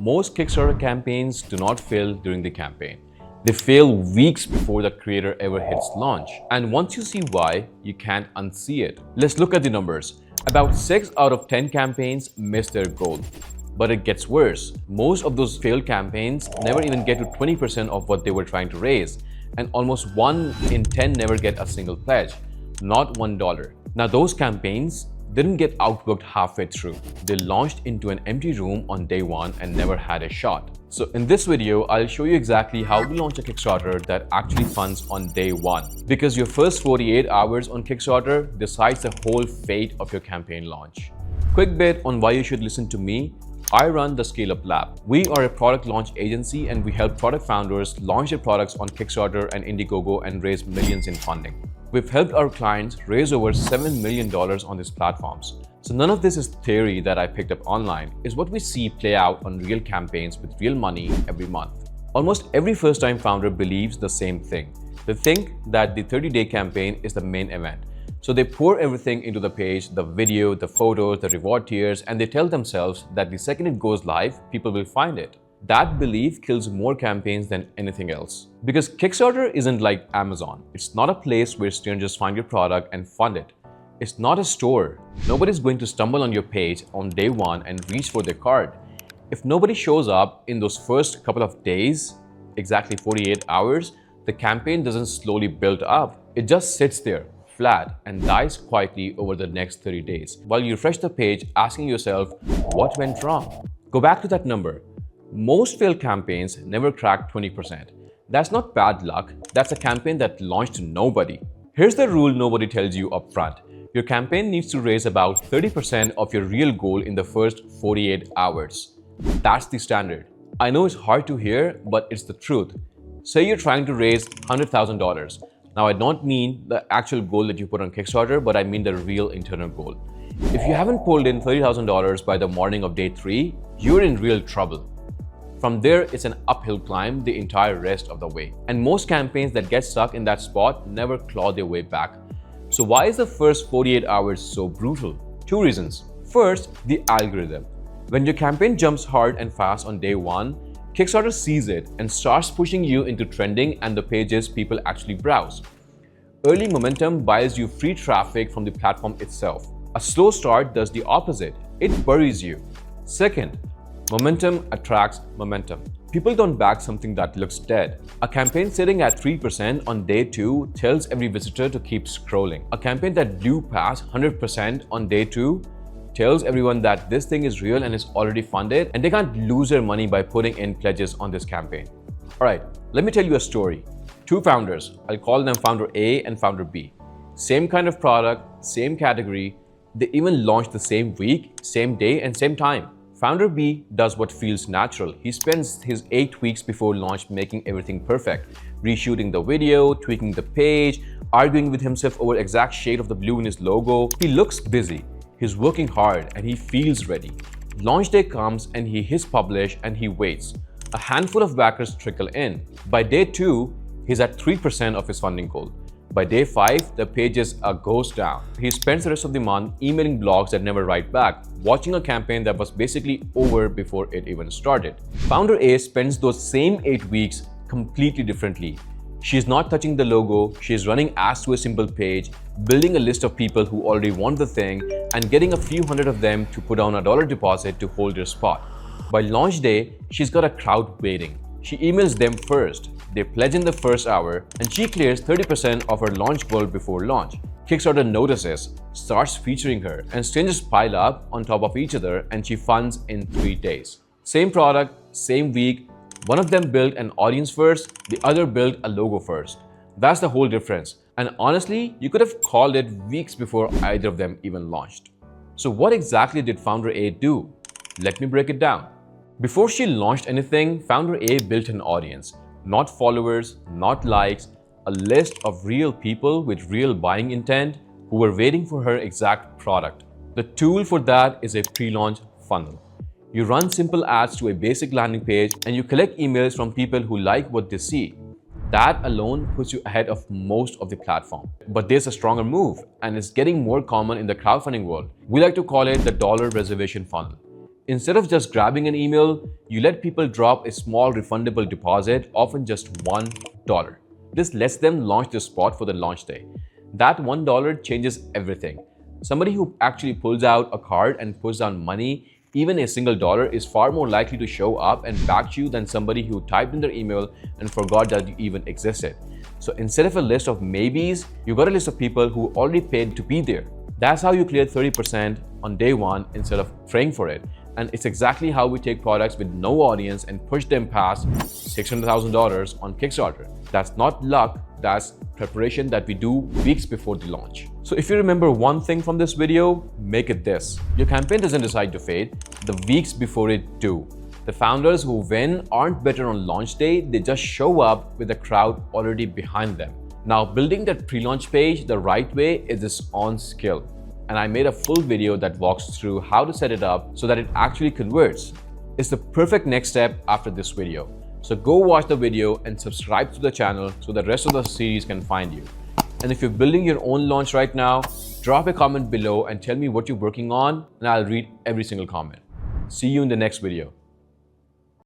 Most Kickstarter campaigns do not fail during the campaign. They fail weeks before the creator ever hits launch. And once you see why, you can't unsee it. Let's look at the numbers. About 6 out of 10 campaigns miss their goal. But it gets worse. Most of those failed campaigns never even get to 20% of what they were trying to raise. And almost 1 in 10 never get a single pledge. Not $1. Now those campaigns didn't get outworked halfway through. They launched into an empty room on day 1 and never had a shot. So in this video, I'll show you exactly how to launch a Kickstarter that actually funds on day 1. Because your first 48 hours on Kickstarter decides the whole fate of your campaign launch. Quick bit on why you should listen to me. I run the Scale Up Lab. We are a product launch agency and we help product founders launch their products on Kickstarter and Indiegogo and raise millions in funding. We've helped our clients raise over $7 million on these platforms. So none of this is theory that I picked up online. It's what we see play out on real campaigns with real money every month. Almost every first-time founder believes the same thing. They think that the 30-day campaign is the main event. So they pour everything into the page, the video, the photos, the reward tiers, and they tell themselves that the second it goes live, people will find it. That belief kills more campaigns than anything else. Because Kickstarter isn't like Amazon. It's not a place where strangers find your product and fund it. It's not a store. Nobody's going to stumble on your page on day 1 and reach for their card. If nobody shows up in those first couple of days, exactly 48 hours, the campaign doesn't slowly build up. It just sits there, flat, and dies quietly over the next 30 days. While you refresh the page asking yourself, what went wrong? Go back to that number. Most failed campaigns never crack 20%. That's not bad luck, that's a campaign that launched to nobody. Here's the rule nobody tells you up front. Your campaign needs to raise about 30% of your real goal in the first 48 hours. That's the standard. I know it's hard to hear, but it's the truth. Say you're trying to raise $100,000. Now I don't mean the actual goal that you put on Kickstarter, but I mean the real internal goal. If you haven't pulled in $30,000 by the morning of day 3, you're in real trouble. From there, it's an uphill climb the entire rest of the way. And most campaigns that get stuck in that spot never claw their way back. So why is the first 48 hours so brutal? 2 reasons. First, the algorithm. When your campaign jumps hard and fast on day 1, Kickstarter sees it and starts pushing you into trending and the pages people actually browse. Early momentum buys you free traffic from the platform itself. A slow start does the opposite. It buries you. Second, momentum attracts momentum. People don't back something that looks dead. A campaign sitting at 3% on day 2 tells every visitor to keep scrolling. A campaign that blew past 100% on day 2 tells everyone that this thing is real and is already funded and they can't lose their money by putting in pledges on this campaign. Alright, let me tell you a story. 2 founders, I'll call them founder A and founder B. Same kind of product, same category. They even launched the same week, same day and same time. Founder B does what feels natural. He spends his 8 weeks before launch making everything perfect, reshooting the video, tweaking the page, arguing with himself over exact shade of the blue in his logo. He looks busy, he's working hard, and he feels ready. Launch day comes and he hits publish and he waits. A handful of backers trickle in. By day 2, he's at 3% of his funding goal. By day 5, the page is a ghost town. He spends the rest of the month emailing blogs that never write back, watching a campaign that was basically over before it even started. Founder A spends those same 8 weeks completely differently. She's not touching the logo, she's running ads to a simple page, building a list of people who already want the thing, and getting a few hundred of them to put down a $1 deposit to hold their spot. By launch day, she's got a crowd waiting. She emails them first. They pledge in the first hour and she clears 30% of her launch goal before launch. Kickstarter notices, starts featuring her, and strangers pile up on top of each other and she funds in 3 days. Same product, same week. One of them built an audience first, the other built a logo first. That's the whole difference. And honestly, you could have called it weeks before either of them even launched. So what exactly did founder A do? Let me break it down. Before she launched anything, founder A built an audience. Not followers, not likes, a list of real people with real buying intent who were waiting for her exact product. The tool for that is a pre-launch funnel. You run simple ads to a basic landing page and you collect emails from people who like what they see. That alone puts you ahead of most of the platform. But there's a stronger move, and it's getting more common in the crowdfunding world. We like to call it the dollar reservation funnel. Instead of just grabbing an email, you let people drop a small refundable deposit, often just $1. This lets them launch the spot for the launch day. That $1 changes everything. Somebody who actually pulls out a card and puts down money, even a single dollar, is far more likely to show up and back you than somebody who typed in their email and forgot that you even existed. So instead of a list of maybes, you got a list of people who already paid to be there. That's how you clear 30% on day one instead of praying for it. And it's exactly how we take products with no audience and push them past $600,000 on Kickstarter. That's not luck, that's preparation that we do weeks before the launch. So if you remember one thing from this video, make it this. Your campaign doesn't decide to fade, the weeks before it do. The founders who win aren't better on launch day, they just show up with the crowd already behind them. Now, building that pre-launch page the right way is its own skill. And I made a full video that walks through how to set it up so that it actually converts. It's the perfect next step after this video. So go watch the video and subscribe to the channel so the rest of the series can find you. And if you're building your own launch right now, drop a comment below and tell me what you're working on, and I'll read every single comment. See you in the next video.